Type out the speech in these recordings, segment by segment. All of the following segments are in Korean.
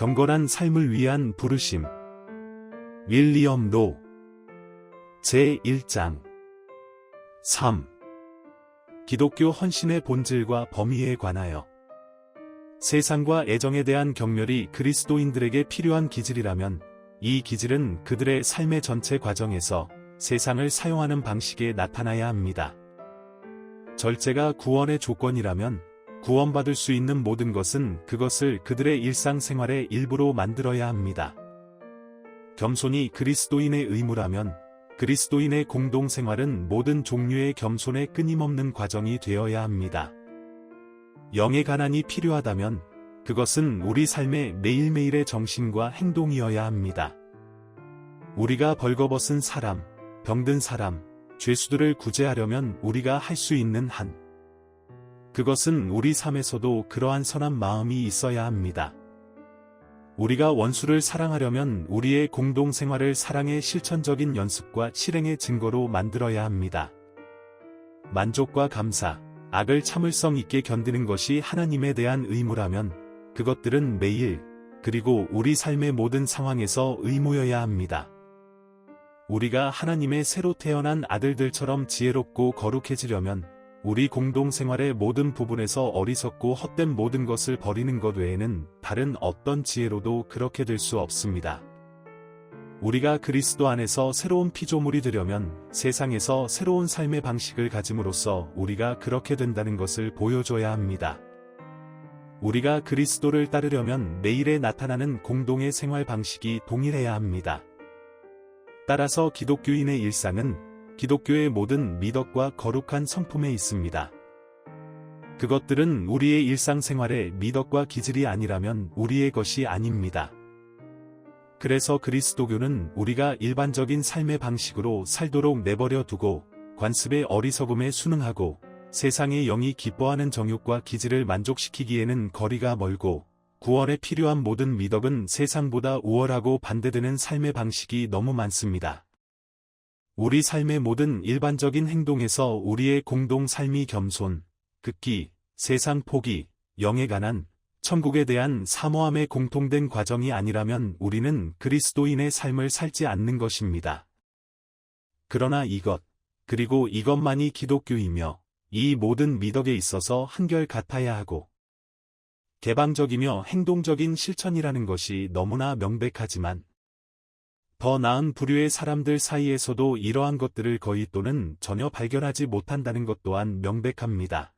경건한 삶을 위한 부르심. 윌리엄 로. 제1장 3. 기독교 헌신의 본질과 범위에 관하여. 세상과 애정에 대한 경멸이 그리스도인들에게 필요한 기질이라면 이 기질은 그들의 삶의 전체 과정에서 세상을 사용하는 방식에 나타나야 합니다. 절제가 구원의 조건이라면 구원받을 수 있는 모든 것은 그것을 그들의 일상생활의 일부로 만들어야 합니다. 겸손이 그리스도인의 의무라면 그리스도인의 공동생활은 모든 종류의 겸손의 끊임없는 과정이 되어야 합니다. 영의 가난이 필요하다면 그것은 우리 삶의 매일매일의 정신과 행동이어야 합니다. 우리가 벌거벗은 사람, 병든 사람, 죄수들을 구제하려면 우리가 할 수 있는 한 그것은 우리 삶에서도 그러한 선한 마음이 있어야 합니다. 우리가 원수를 사랑하려면 우리의 공동생활을 사랑의 실천적인 연습과 실행의 증거로 만들어야 합니다. 만족과 감사, 악을 참을성 있게 견디는 것이 하나님에 대한 의무라면 그것들은 매일, 그리고 우리 삶의 모든 상황에서 의무여야 합니다. 우리가 하나님의 새로 태어난 아들들처럼 지혜롭고 거룩해지려면 우리 공동생활의 모든 부분에서 어리석고 헛된 모든 것을 버리는 것 외에는 다른 어떤 지혜로도 그렇게 될 수 없습니다. 우리가 그리스도 안에서 새로운 피조물이 되려면 세상에서 새로운 삶의 방식을 가짐으로써 우리가 그렇게 된다는 것을 보여줘야 합니다. 우리가 그리스도를 따르려면 매일에 나타나는 공동의 생활 방식이 동일해야 합니다. 따라서 기독교인의 일상은 기독교의 모든 미덕과 거룩한 성품에 있습니다. 그것들은 우리의 일상생활의 미덕과 기질이 아니라면 우리의 것이 아닙니다. 그래서 그리스도교는 우리가 일반적인 삶의 방식으로 살도록 내버려 두고 관습의 어리석음에 순응하고 세상의 영이 기뻐하는 정욕과 기질을 만족시키기에는 거리가 멀고 구원에 필요한 모든 미덕은 세상보다 우월하고 반대되는 삶의 방식이 너무 많습니다. 우리 삶의 모든 일반적인 행동에서 우리의 공동 삶이 겸손, 극기, 세상 포기, 영에 관한, 천국에 대한 사모함의 공통된 과정이 아니라면 우리는 그리스도인의 삶을 살지 않는 것입니다. 그러나 이것, 그리고 이것만이 기독교이며 이 모든 미덕에 있어서 한결 같아야 하고 개방적이며 행동적인 실천이라는 것이 너무나 명백하지만 더 나은 부류의 사람들 사이에서도 이러한 것들을 거의 또는 전혀 발견하지 못한다는 것 또한 명백합니다.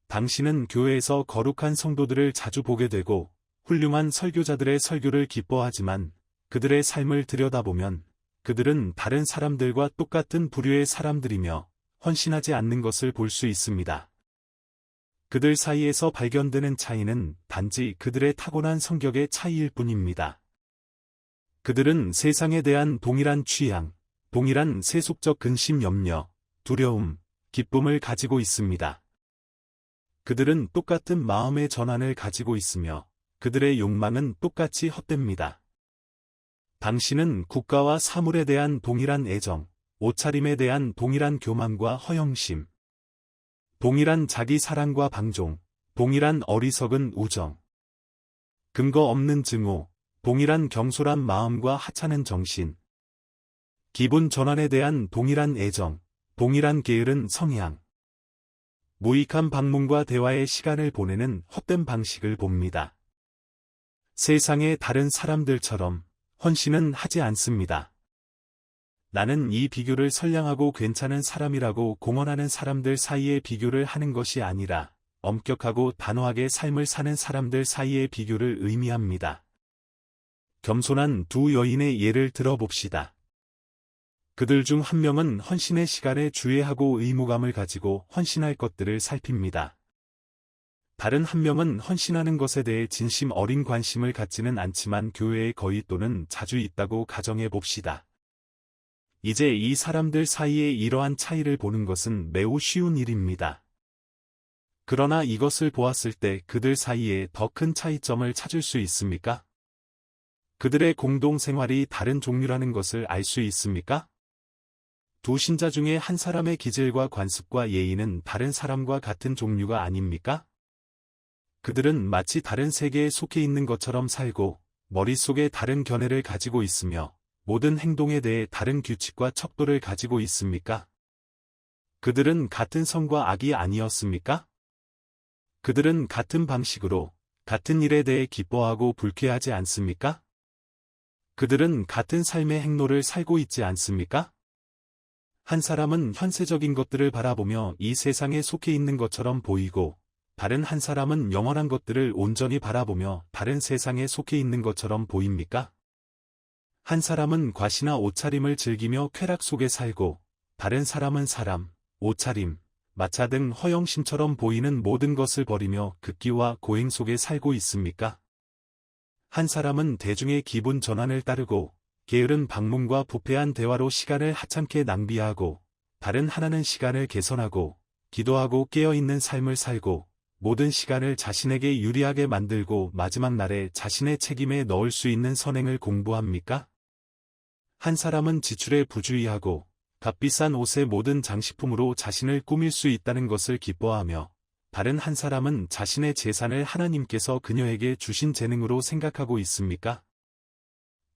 당신은 교회에서 거룩한 성도들을 자주 보게 되고 훌륭한 설교자들의 설교를 기뻐하지만 그들의 삶을 들여다보면 그들은 다른 사람들과 똑같은 부류의 사람들이며 헌신하지 않는 것을 볼 수 있습니다. 그들 사이에서 발견되는 차이는 단지 그들의 타고난 성격의 차이일 뿐입니다. 그들은 세상에 대한 동일한 취향, 동일한 세속적 근심 염려, 두려움, 기쁨을 가지고 있습니다. 그들은 똑같은 마음의 전환을 가지고 있으며 그들의 욕망은 똑같이 헛됩니다. 당신은 국가와 사물에 대한 동일한 애정, 옷차림에 대한 동일한 교만과 허영심, 동일한 자기 사랑과 방종, 동일한 어리석은 우정, 근거 없는 증오, 동일한 경솔한 마음과 하찮은 정신, 기분 전환에 대한 동일한 애정, 동일한 게으른 성향, 무익한 방문과 대화의 시간을 보내는 헛된 방식을 봅니다. 세상의 다른 사람들처럼 헌신은 하지 않습니다. 나는 이 비교를 선량하고 괜찮은 사람이라고 공언하는 사람들 사이의 비교를 하는 것이 아니라 엄격하고 단호하게 삶을 사는 사람들 사이의 비교를 의미합니다. 겸손한 두 여인의 예를 들어봅시다. 그들 중 한 명은 헌신의 시간에 주의하고 의무감을 가지고 헌신할 것들을 살핍니다. 다른 한 명은 헌신하는 것에 대해 진심 어린 관심을 갖지는 않지만 교회에 거의 또는 자주 있다고 가정해 봅시다. 이제 이 사람들 사이에 이러한 차이를 보는 것은 매우 쉬운 일입니다. 그러나 이것을 보았을 때 그들 사이에 더 큰 차이점을 찾을 수 있습니까? 그들의 공동생활이 다른 종류라는 것을 알 수 있습니까? 두 신자 중에 한 사람의 기질과 관습과 예의는 다른 사람과 같은 종류가 아닙니까? 그들은 마치 다른 세계에 속해 있는 것처럼 살고 머릿속에 다른 견해를 가지고 있으며 모든 행동에 대해 다른 규칙과 척도를 가지고 있습니까? 그들은 같은 선과 악이 아니었습니까? 그들은 같은 방식으로 같은 일에 대해 기뻐하고 불쾌하지 않습니까? 그들은 같은 삶의 행로를 살고 있지 않습니까? 한 사람은 현세적인 것들을 바라보며 이 세상에 속해 있는 것처럼 보이고, 다른 한 사람은 영원한 것들을 온전히 바라보며 다른 세상에 속해 있는 것처럼 보입니까? 한 사람은 과시나 옷차림을 즐기며 쾌락 속에 살고, 다른 사람은 사람, 옷차림, 마차 등 허영심처럼 보이는 모든 것을 버리며 극기와 고행 속에 살고 있습니까? 한 사람은 대중의 기분 전환을 따르고 게으른 방문과 부패한 대화로 시간을 하찮게 낭비하고, 다른 하나는 시간을 개선하고 기도하고 깨어있는 삶을 살고 모든 시간을 자신에게 유리하게 만들고 마지막 날에 자신의 책임에 넣을 수 있는 선행을 공부합니까? 한 사람은 지출에 부주의하고 값비싼 옷의 모든 장식품으로 자신을 꾸밀 수 있다는 것을 기뻐하며, 다른 한 사람은 자신의 재산을 하나님께서 그녀에게 주신 재능으로 생각하고 있습니까?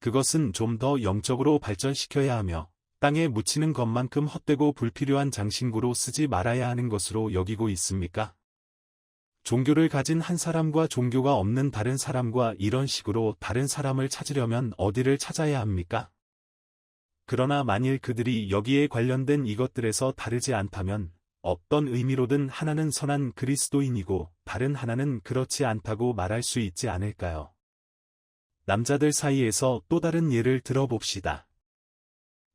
그것은 좀 더 영적으로 발전시켜야 하며 땅에 묻히는 것만큼 헛되고 불필요한 장신구로 쓰지 말아야 하는 것으로 여기고 있습니까? 종교를 가진 한 사람과 종교가 없는 다른 사람과 이런 식으로 다른 사람을 찾으려면 어디를 찾아야 합니까? 그러나 만일 그들이 여기에 관련된 이것들에서 다르지 않다면 어떤 의미로든 하나는 선한 그리스도인이고 다른 하나는 그렇지 않다고 말할 수 있지 않을까요? 남자들 사이에서 또 다른 예를 들어봅시다.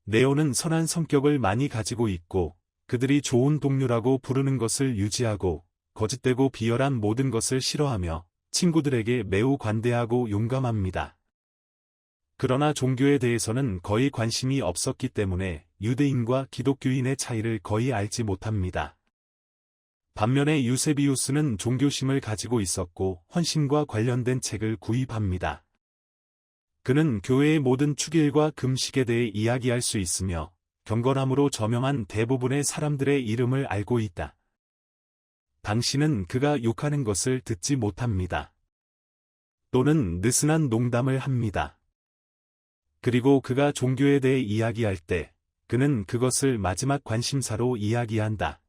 네오는 선한 성격을 많이 가지고 있고 그들이 좋은 동료라고 부르는 것을 유지하고 거짓되고 비열한 모든 것을 싫어하며 친구들에게 매우 관대하고 용감합니다. 그러나 종교에 대해서는 거의 관심이 없었기 때문에 유대인과 기독교인의 차이를 거의 알지 못합니다. 반면에 유세비우스는 종교심을 가지고 있었고 헌신과 관련된 책을 구입합니다. 그는 교회의 모든 축일과 금식에 대해 이야기할 수 있으며 경건함으로 저명한 대부분의 사람들의 이름을 알고 있다. 당신은 그가 욕하는 것을 듣지 못합니다. 또는 느슨한 농담을 합니다. 그리고 그가 종교에 대해 이야기할 때 그는 그것을 마지막 관심사로 이야기한다.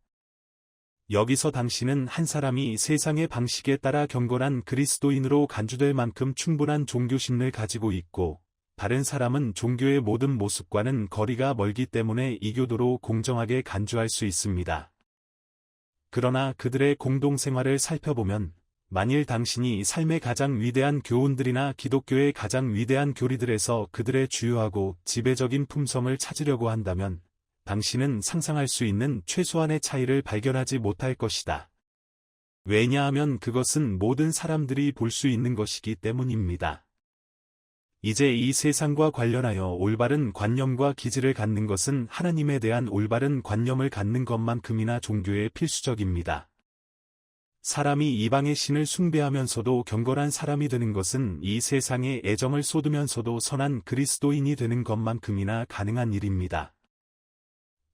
여기서 당신은 한 사람이 세상의 방식에 따라 경건한 그리스도인으로 간주될 만큼 충분한 종교심을 가지고 있고, 다른 사람은 종교의 모든 모습과는 거리가 멀기 때문에 이교도로 공정하게 간주할 수 있습니다. 그러나 그들의 공동생활을 살펴보면 만일 당신이 삶의 가장 위대한 교훈들이나 기독교의 가장 위대한 교리들에서 그들의 주요하고 지배적인 품성을 찾으려고 한다면 당신은 상상할 수 있는 최소한의 차이를 발견하지 못할 것이다. 왜냐하면 그것은 모든 사람들이 볼 수 있는 것이기 때문입니다. 이제 이 세상과 관련하여 올바른 관념과 기질을 갖는 것은 하나님에 대한 올바른 관념을 갖는 것만큼이나 종교에 필수적입니다. 사람이 이방의 신을 숭배하면서도 경건한 사람이 되는 것은 이 세상에 애정을 쏟으면서도 선한 그리스도인이 되는 것만큼이나 가능한 일입니다.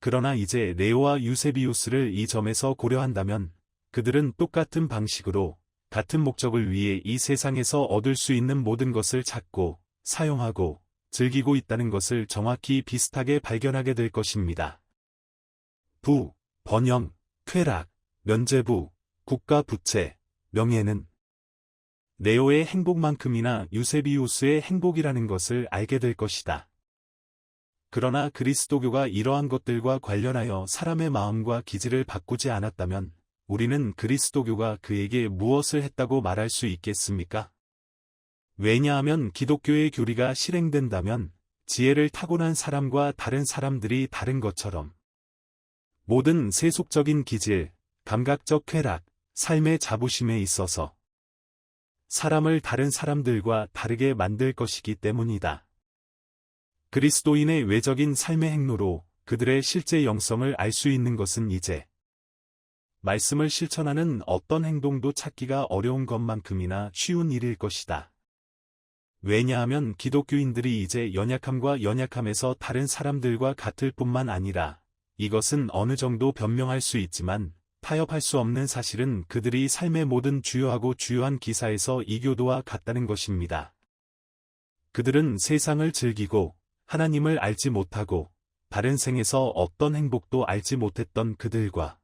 그러나 이제 네오와 유세비우스를 이 점에서 고려한다면 그들은 똑같은 방식으로 같은 목적을 위해 이 세상에서 얻을 수 있는 모든 것을 찾고 사용하고 즐기고 있다는 것을 정확히 비슷하게 발견하게 될 것입니다. 부, 번영, 쾌락, 면죄부, 국가 부채, 명예는 네오의 행복만큼이나 유세비우스의 행복이라는 것을 알게 될 것이다. 그러나 그리스도교가 이러한 것들과 관련하여 사람의 마음과 기질을 바꾸지 않았다면 우리는 그리스도교가 그에게 무엇을 했다고 말할 수 있겠습니까? 왜냐하면 기독교의 교리가 실행된다면 지혜를 타고난 사람과 다른 사람들이 다른 것처럼 모든 세속적인 기질, 감각적 쾌락, 삶의 자부심에 있어서 사람을 다른 사람들과 다르게 만들 것이기 때문이다. 그리스도인의 외적인 삶의 행로로 그들의 실제 영성을 알 수 있는 것은 이제 말씀을 실천하는 어떤 행동도 찾기가 어려운 것만큼이나 쉬운 일일 것이다. 왜냐하면 기독교인들이 이제 연약함과 연약함에서 다른 사람들과 같을 뿐만 아니라 이것은 어느 정도 변명할 수 있지만 타협할 수 없는 사실은 그들이 삶의 모든 주요하고 주요한 기사에서 이교도와 같다는 것입니다. 그들은 세상을 즐기고 하나님을 알지 못하고 다른 생에서 어떤 행복도 알지 못했던 그들과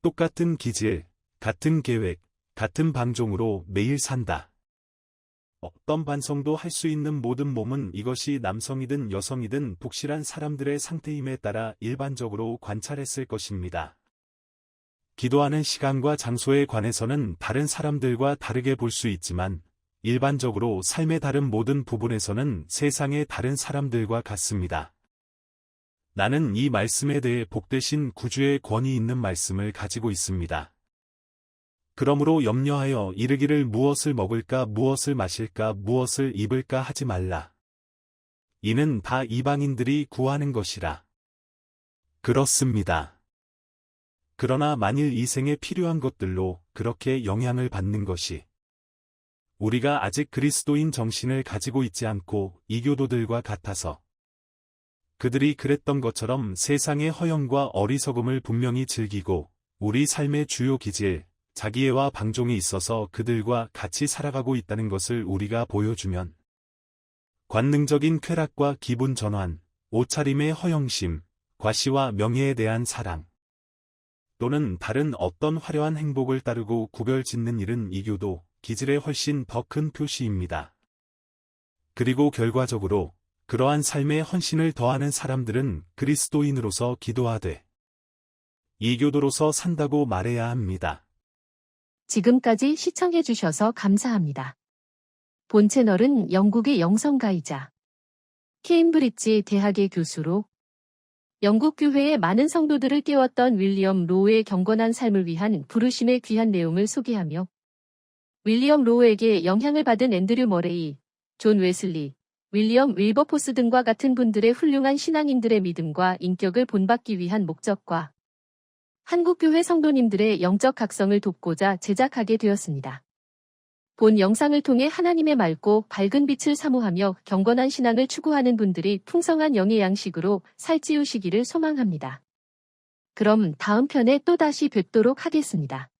똑같은 기질, 같은 계획, 같은 방종으로 매일 산다. 어떤 반성도 할 수 있는 모든 몸은 이것이 남성이든 여성이든 독실한 사람들의 상태임에 따라 일반적으로 관찰했을 것입니다. 기도하는 시간과 장소에 관해서는 다른 사람들과 다르게 볼 수 있지만 일반적으로 삶의 다른 모든 부분에서는 세상의 다른 사람들과 같습니다. 나는 이 말씀에 대해 복되신 구주의 권위 있는 말씀을 가지고 있습니다. 그러므로 염려하여 이르기를 무엇을 먹을까 무엇을 마실까 무엇을 입을까 하지 말라. 이는 다 이방인들이 구하는 것이라. 그렇습니다. 그러나 만일 이 생에 필요한 것들로 그렇게 영향을 받는 것이 우리가 아직 그리스도인 정신을 가지고 있지 않고 이교도들과 같아서 그들이 그랬던 것처럼 세상의 허영과 어리석음을 분명히 즐기고 우리 삶의 주요 기질, 자기애와 방종이 있어서 그들과 같이 살아가고 있다는 것을 우리가 보여주면 관능적인 쾌락과 기분 전환, 옷차림의 허영심, 과시와 명예에 대한 사랑 또는 다른 어떤 화려한 행복을 따르고 구별 짓는 일은 이교도, 기질의 훨씬 더 큰 표시입니다. 그리고 결과적으로 그러한 삶의 헌신을 더하는 사람들은 그리스도인으로서 기도하되 이교도로서 산다고 말해야 합니다. 지금까지 시청해주셔서 감사합니다. 본 채널은 영국의 영성가이자 케임브리지 대학의 교수로 영국 교회의 많은 성도들을 깨웠던 윌리엄 로우의 경건한 삶을 위한 부르심의 귀한 내용을 소개하며 윌리엄 로우에게 영향을 받은 앤드류 머레이, 존 웨슬리, 윌리엄 윌버포스 등과 같은 분들의 훌륭한 신앙인들의 믿음과 인격을 본받기 위한 목적과 한국교회 성도님들의 영적 각성을 돕고자 제작하게 되었습니다. 본 영상을 통해 하나님의 맑고 밝은 빛을 사모하며 경건한 신앙을 추구하는 분들이 풍성한 영의 양식으로 살찌우시기를 소망합니다. 그럼 다음 편에 또다시 뵙도록 하겠습니다.